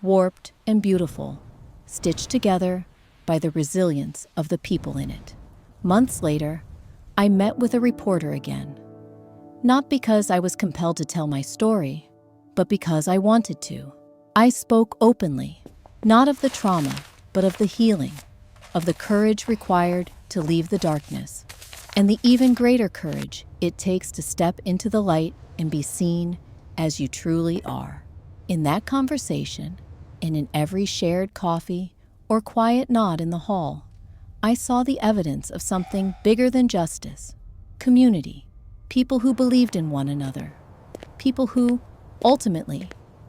warped and beautiful, stitched together by the resilience of the people in it. Months later, I met with a reporter again. Not because I was compelled to tell my story, but because I wanted to. I spoke openly, not of the trauma, but of the healing, of the courage required to leave the darkness, and the even greater courage it takes to step into the light and be seen as you truly are. In that conversation, and in every shared coffee or quiet nod in the hall, I saw the evidence of something bigger than justice: community, people who believed in one another, people who, ultimately,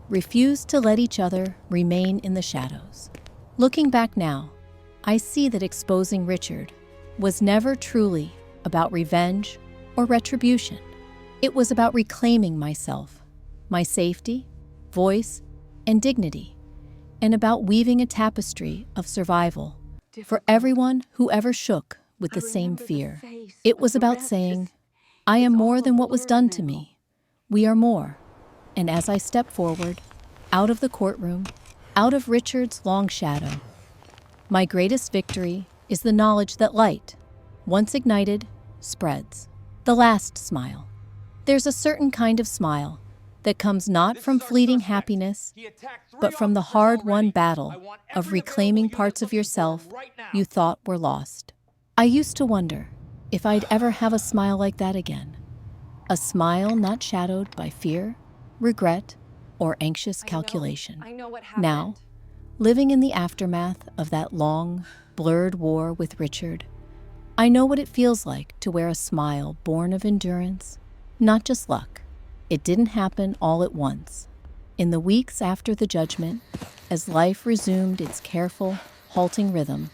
refused to let each other remain in the shadows. Looking back now, I see that exposing Richard was never truly about revenge or retribution. It was about reclaiming myself, my safety, voice, and dignity, and about weaving a tapestry of survival for everyone who ever shook with the same fear. It was about saying, I am more than what was done to me. We are more. And as I step forward, out of the courtroom, out of Richard's long shadow, my greatest victory is the knowledge that light, once ignited, spreads. The last smile. There's a certain kind of smile that comes not from fleeting happiness, but from the hard-won battle of reclaiming parts of yourself you thought were lost. I used to wonder if I'd ever have a smile like that again. A smile not shadowed by fear, regret, or anxious calculation. Now, living in the aftermath of that long, blurred war with Richard, I know what it feels like to wear a smile born of endurance, not just luck. It didn't happen all at once. In the weeks after the judgment, as life resumed its careful, halting rhythm,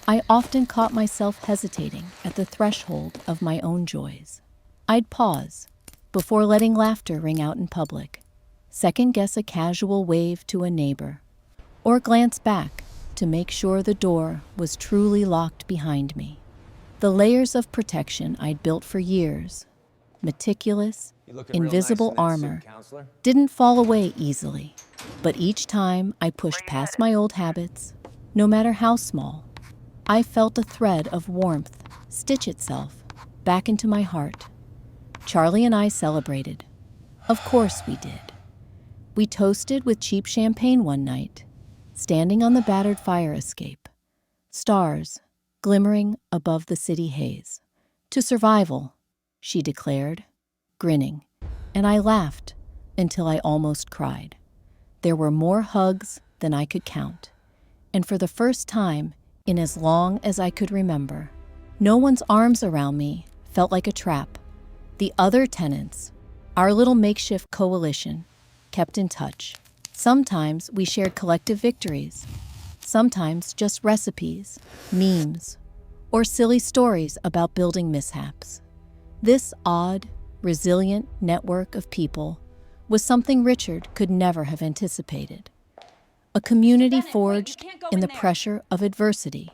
I often caught myself hesitating at the threshold of my own joys. I'd pause before letting laughter ring out in public, second-guess a casual wave to a neighbor, or glance back to make sure the door was truly locked behind me. The layers of protection I'd built for years, meticulous, invisible armor, didn't fall away easily. But each time I pushed past my old habits, no matter how small, I felt a thread of warmth stitch itself back into my heart. Charlie and I celebrated. Of course we did. We toasted with cheap champagne one night, standing on the battered fire escape, stars glimmering above the city haze. To survival, she declared, grinning, and I laughed until I almost cried. There were more hugs than I could count, and for the first time in as long as I could remember, no one's arms around me felt like a trap. The other tenants, our little makeshift coalition, kept in touch. Sometimes we shared collective victories, sometimes just recipes, memes, or silly stories about building mishaps. This odd, resilient network of people was something Richard could never have anticipated. A community forged in the pressure of adversity,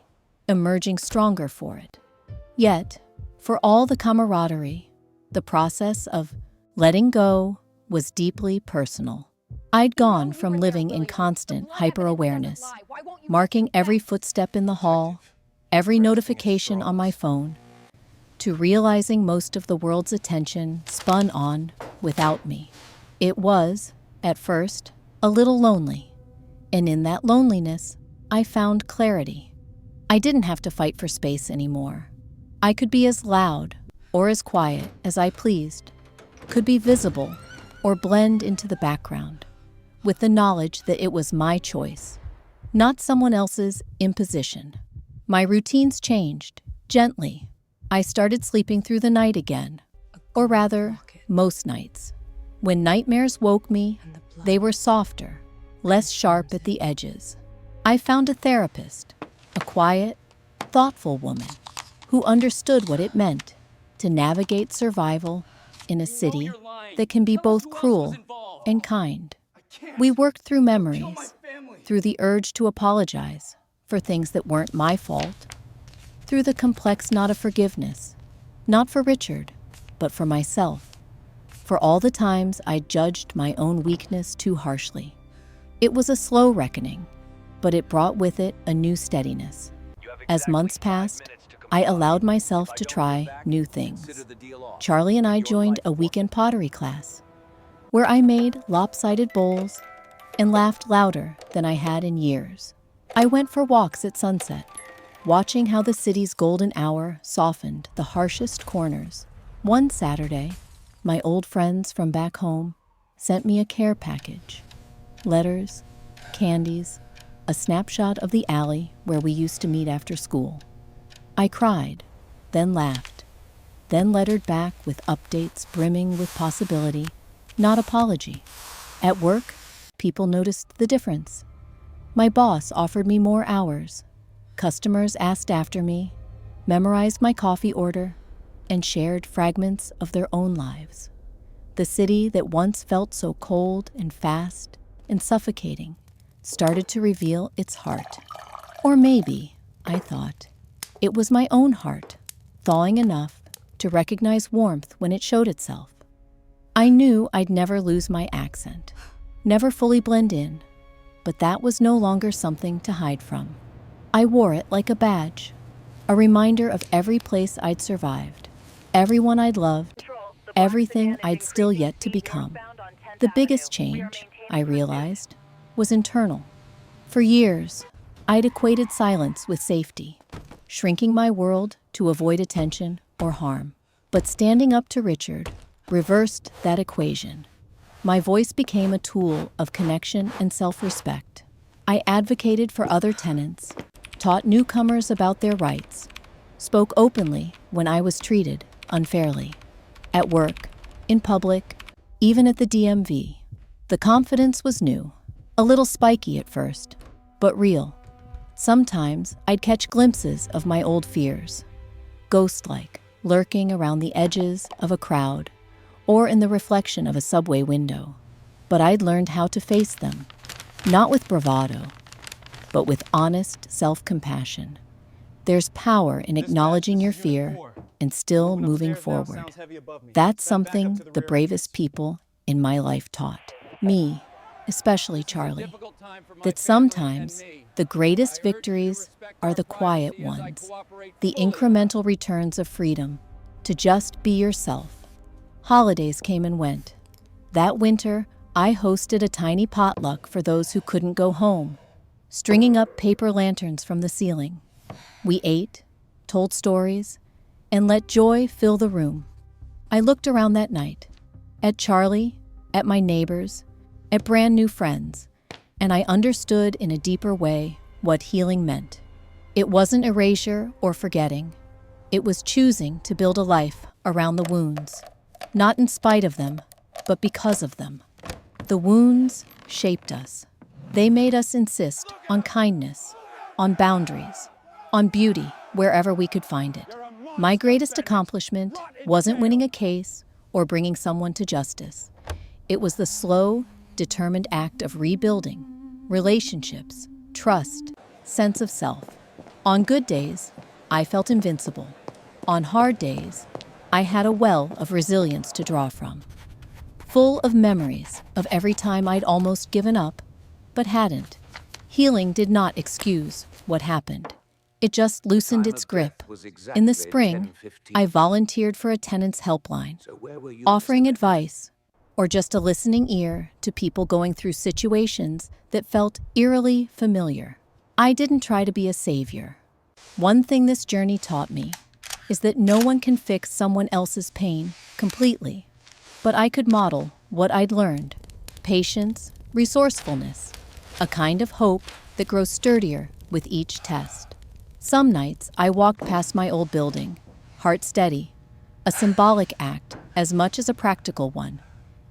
emerging stronger for it. Yet, for all the camaraderie, the process of letting go was deeply personal. I'd gone from living in constant hyper-awareness, marking every footstep in the hall, every notification on my phone, to realizing most of the world's attention spun on without me. It was, at first, a little lonely, and in that loneliness, I found clarity. I didn't have to fight for space anymore. I could be as loud or as quiet as I pleased, could be visible or blend into the background, with the knowledge that it was my choice, not someone else's imposition. My routines changed, gently. I started sleeping through the night again, or rather, most nights. When nightmares woke me, they were softer, less sharp at the edges. I found a therapist, a quiet, thoughtful woman who understood what it meant to navigate survival in a city that can be both cruel and kind. We worked through memories, through the urge to apologize for things that weren't my fault, through the complex knot of forgiveness, not for Richard, but for myself, for all the times I judged my own weakness too harshly. It was a slow reckoning, but it brought with it a new steadiness. As months passed, I allowed myself to try new things. Charlie and I joined a weekend pottery class, where I made lopsided bowls, and laughed louder than I had in years. I went for walks at sunset, watching how the city's golden hour softened the harshest corners. One Saturday, my old friends from back home sent me a care package. Letters, candies, a snapshot of the alley where we used to meet after school. I cried, then laughed, then lettered back with updates brimming with possibility, not apology. At work, people noticed the difference. My boss offered me more hours. Customers asked after me, memorized my coffee order, and shared fragments of their own lives. The city that once felt so cold and fast and suffocating started to reveal its heart. Or maybe, I thought, it was my own heart, thawing enough to recognize warmth when it showed itself. I knew I'd never lose my accent, never fully blend in, but that was no longer something to hide from. I wore it like a badge, a reminder of every place I'd survived, everyone I'd loved, everything I'd still yet to become. The biggest change, I realized, was internal. For years, I'd equated silence with safety, shrinking my world to avoid attention or harm. But standing up to Richard reversed that equation. My voice became a tool of connection and self-respect. I advocated for other tenants, taught newcomers about their rights, spoke openly when I was treated unfairly. At work, in public, even at the DMV. The confidence was new, a little spiky at first, but real. Sometimes I'd catch glimpses of my old fears, ghost-like, lurking around the edges of a crowd or in the reflection of a subway window. But I'd learned how to face them, not with bravado, but with honest self-compassion. There's power in acknowledging your fear and still moving forward. That's something the bravest people in my life taught me, especially Charlie, that sometimes the greatest victories are the quiet ones, the incremental returns of freedom to just be yourself. Holidays came and went. That winter, I hosted a tiny potluck for those who couldn't go home, stringing up paper lanterns from the ceiling. We ate, told stories, and let joy fill the room. I looked around that night, at Charlie, at my neighbors, at brand new friends, and I understood in a deeper way what healing meant. It wasn't erasure or forgetting. It was choosing to build a life around the wounds, not in spite of them, but because of them. The wounds shaped us. They made us insist on kindness, on boundaries, on beauty wherever we could find it. My greatest accomplishment wasn't winning a case or bringing someone to justice. It was the slow, determined act of rebuilding relationships, trust, sense of self. On good days, I felt invincible. On hard days, I had a well of resilience to draw from, full of memories of every time I'd almost given up, but hadn't. Healing did not excuse what happened. It just loosened its grip. In the spring, I volunteered for a tenant's helpline, offering advice or just a listening ear to people going through situations that felt eerily familiar. I didn't try to be a savior. One thing this journey taught me is that no one can fix someone else's pain completely, but I could model what I'd learned: patience, resourcefulness, a kind of hope that grows sturdier with each test. Some nights I walked past my old building, heart steady, a symbolic act as much as a practical one.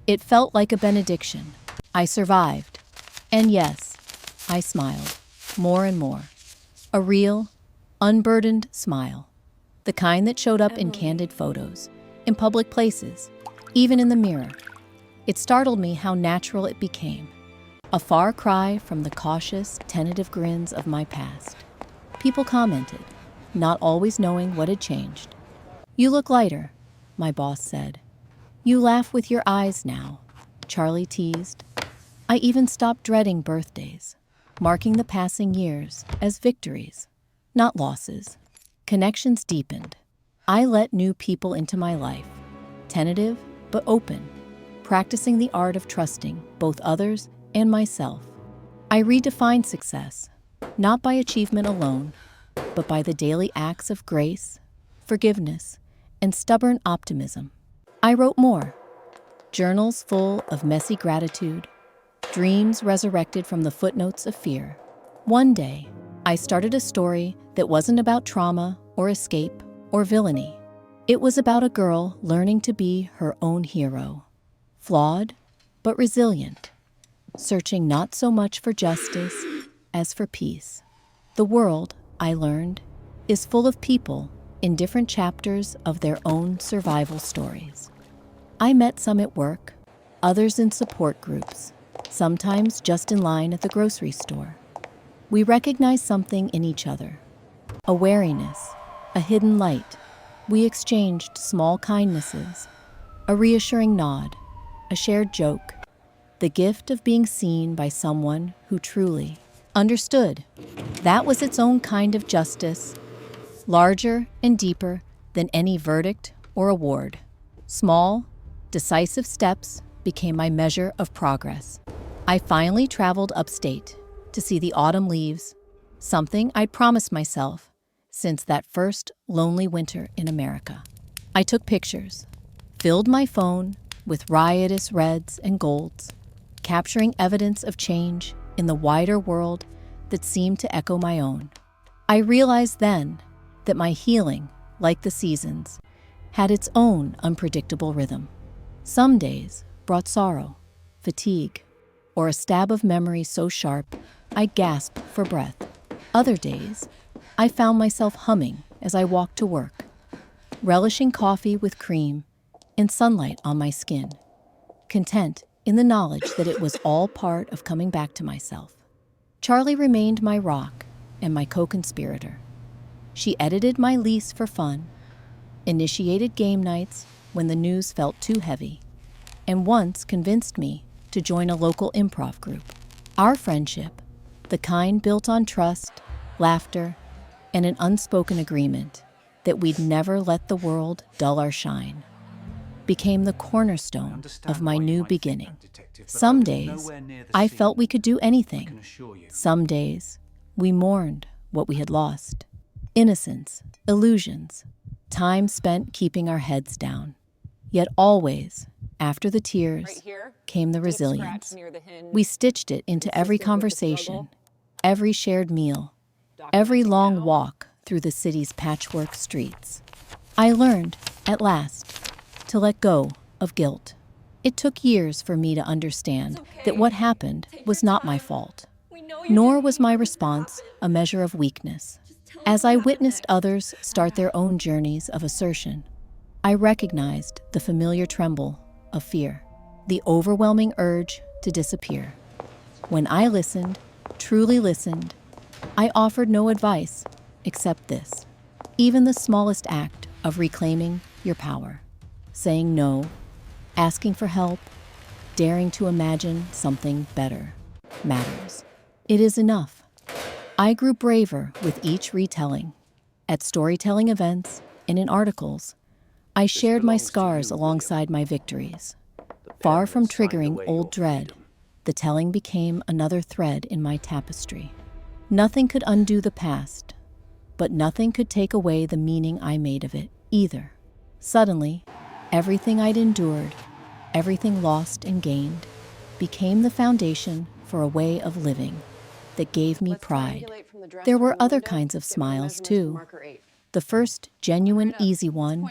It felt like a benediction. I survived. And yes, I smiled, more and more. A real, unburdened smile. The kind that showed up in candid photos, in public places, even in the mirror. It startled me how natural it became. A far cry from the cautious, tentative grins of my past. People commented, not always knowing what had changed. "You look lighter," my boss said. "You laugh with your eyes now," Charlie teased. I even stopped dreading birthdays, marking the passing years as victories, not losses. Connections deepened. I let new people into my life, tentative but open, practicing the art of trusting both others and myself. I redefined success, not by achievement alone, but by the daily acts of grace, forgiveness, and stubborn optimism. I wrote more, journals full of messy gratitude, dreams resurrected from the footnotes of fear. One day, I started a story that wasn't about trauma or escape or villainy. It was about a girl learning to be her own hero, flawed but resilient, searching not so much for justice as for peace. The world, I learned, is full of people in different chapters of their own survival stories. I met some at work, others in support groups, sometimes just in line at the grocery store. We recognized something in each other, a wariness, a hidden light. We exchanged small kindnesses, a reassuring nod, a shared joke, the gift of being seen by someone who truly understood. That was its own kind of justice, larger and deeper than any verdict or award. Small, decisive steps became my measure of progress. I finally traveled upstate to see the autumn leaves, something I'd promised myself since that first lonely winter in America. I took pictures, filled my phone with riotous reds and golds, capturing evidence of change in the wider world that seemed to echo my own. I realized then that my healing, like the seasons, had its own unpredictable rhythm. Some days brought sorrow, fatigue, or a stab of memory so sharp I gasped for breath. Other days, I found myself humming as I walked to work, relishing coffee with cream and sunlight on my skin, content in the knowledge that it was all part of coming back to myself. Charlie remained my rock and my co-conspirator. She edited my lease for fun, initiated game nights when the news felt too heavy, and once convinced me to join a local improv group. Our friendship, the kind built on trust, laughter, and an unspoken agreement that we'd never let the world dull our shine, became the cornerstone of my new beginning. Some days, I felt we could do anything. Some days, we mourned what we had lost. Innocence, illusions, time spent keeping our heads down. Yet always, after the tears, came the resilience. We stitched it into every conversation, every shared meal, every long walk through the city's patchwork streets. I learned, at last, to let go of guilt. It took years for me to understand that what happened was not my fault, nor was my response a measure of weakness. As I witnessed others start their own journeys of assertion, I recognized the familiar tremble of fear, the overwhelming urge to disappear. When I listened, truly listened, I offered no advice except this: even the smallest act of reclaiming your power, saying no, asking for help, daring to imagine something better, matters. It is enough. I grew braver with each retelling. At storytelling events and in articles, I shared my scars alongside my victories. Far from triggering old dread, the telling became another thread in my tapestry. Nothing could undo the past, but nothing could take away the meaning I made of it either. Suddenly, everything I'd endured, everything lost and gained, became the foundation for a way of living that gave me pride. There were other kinds of smiles, too. The first genuine, easy one,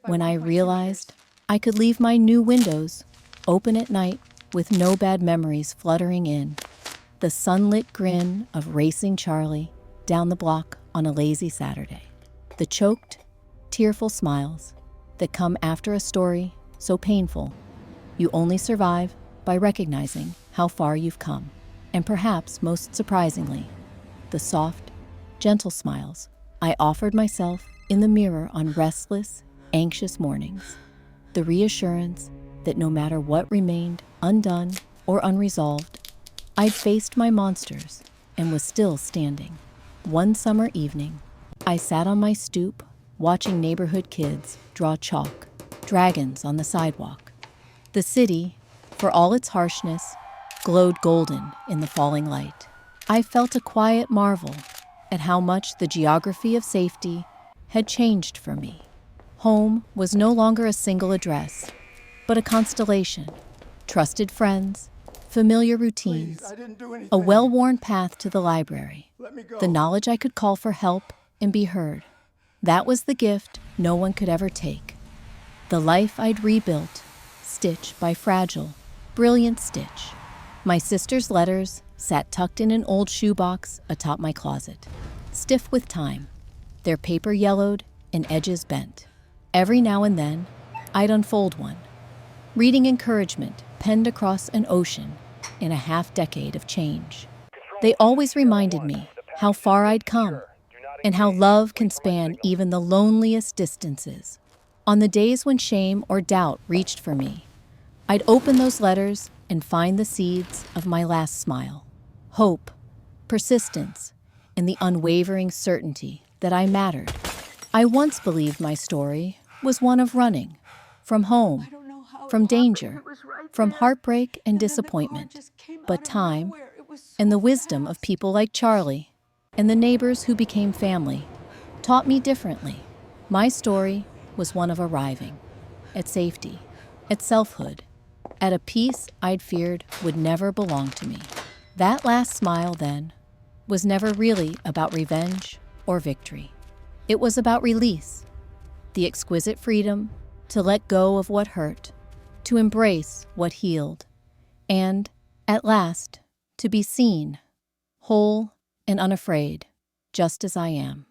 when I realized I could leave my new windows open at night with no bad memories fluttering in. The sunlit grin of racing Charlie down the block on a lazy Saturday. The choked, tearful smiles that come after a story so painful you only survive by recognizing how far you've come. And perhaps most surprisingly, the soft, gentle smiles I offered myself in the mirror on restless, anxious mornings. The reassurance that no matter what remained undone or unresolved, I'd faced my monsters and was still standing. One summer evening, I sat on my stoop watching neighborhood kids draw chalk, dragons on the sidewalk. The city, for all its harshness, glowed golden in the falling light. I felt a quiet marvel at how much the geography of safety had changed for me. Home was no longer a single address, but a constellation, trusted friends, familiar routines, a well-worn path to the library, the knowledge I could call for help and be heard. That was the gift no one could ever take. The life I'd rebuilt, stitch by fragile, brilliant stitch. My sister's letters sat tucked in an old shoebox atop my closet, stiff with time, their paper yellowed and edges bent. Every now and then, I'd unfold one, reading encouragement penned across an ocean in a half-decade of change. They always reminded me how far I'd come and how love can span even the loneliest distances. On the days when shame or doubt reached for me, I'd open those letters and find the seeds of my last smile. Hope, persistence, and the unwavering certainty that I mattered. I once believed my story was one of running, from home, from danger, from heartbreak and disappointment. But time, and the wisdom of people like Charlie, and the neighbors who became family, taught me differently. My story was one of arriving, at safety, at selfhood, at a peace I'd feared would never belong to me. That last smile, then, was never really about revenge or victory. It was about release, the exquisite freedom to let go of what hurt, to embrace what healed, and, at last, to be seen, whole and unafraid, just as I am.